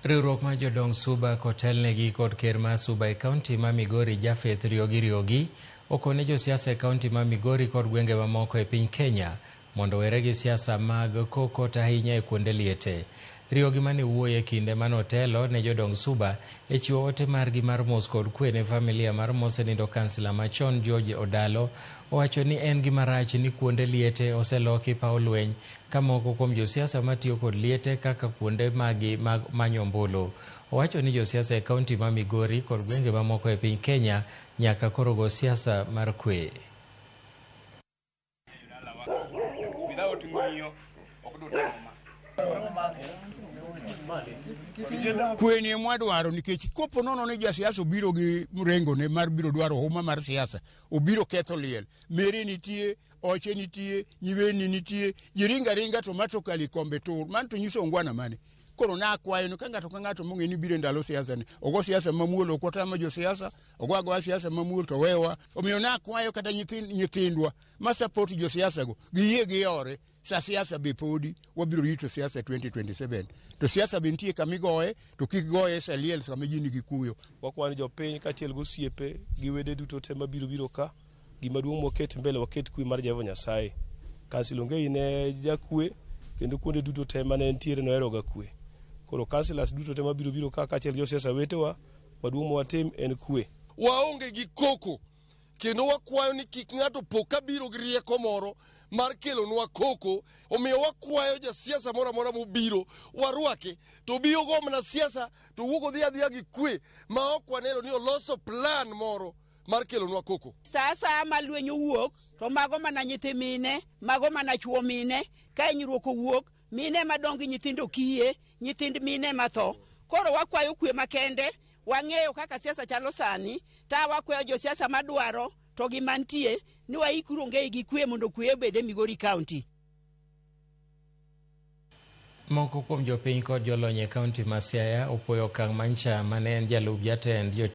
Riwruok ma jodong Suba kotelnegi kod ker ma Suba e kaunti ma Migori Japheth Riogi okone josiasa e kaunti ma Migori kod gwenge mamoko e piny Kenya mondo were gi siasa mag koko ahinya e kuonde liete. Riogi mane wuoye kinde manotelo ne jodong Suba e chiwo ote margi mar mos kod kwe ne familia mar mosenindo kansila machon George Odalo owacho ni en gima rach ni kuonde liete oseloki paw lweny ka moko kuom josiasa matiyo kod liete kaka kuonde magi mag manyo ombulu. Owacho ni josiasa e kaunti ma Migori kod gwenge mamoko e piny Kenya nyaka koro go siasa mar kwe. Kweni mwadwaro nikech kopo nono ni jasiasa obiro gi mrengo ne mar biro dwaro huma mar siasa, obiro ketho liel. Mere nitie, oche nitie, nyiweni nitie, jiringa to mato kali kombe tur, man to nyiso ongwana mane. Koro na akwayo no ka ng'ato mong'e ni biro ndalo siasa ni. Ogo siasa mamuol ok otamo jo siasa, ogo siasa mamuol to wewa. Omiyo na akwayo kata nyithindwa ma support jo siasa go. Giyie giyore. Sa siasa be podi wabiro rito siasa 2027 to siasa be nitie kamigoye to kik goye sa liel sama ji nigi kuyo. Wakwani jopiny kaachiel gosiepe gi wede duto te mabiro ka gima duong' moket mbele waket kwe mar Jehova Nyasaye. Kansil Ongei ne jakwe kendo kuonde duto te mane ntiere nohero ga kwe. Koro kansilas duto te mabiro ka kaachiel jo siasa wetewa maduong' watim en kwe. Waonge gi koko kendo wakwayo ni kik ng'ato pok kabiro gi rieko moro mar kelonwa koko. Omiyo wakwayo ja siasa moro amora mobiro warwake to biyo go mana siasa to wuok odhi adhiya gi kwe ma ok waneno ni oloso plan moro mar kelonwa koko. Sasa ma lweny owuok to mago mana nyithi mine, mago mana chuo mine, ka hinyruok owuok mine madongi nyithindo kiye, nyithind mine matho. Koro wakwayo kwe makende, wang'eyo kaka siasa chalo sani, ta wakwayo jo siasa madwaro to gimantie ni waikuru Ongei gi kwe mondo kwe obed e Migori County. Moko kuom jopiny kod jolony e kaunti ma Siaya opwoyo okang' Mancha mane en jalup jatend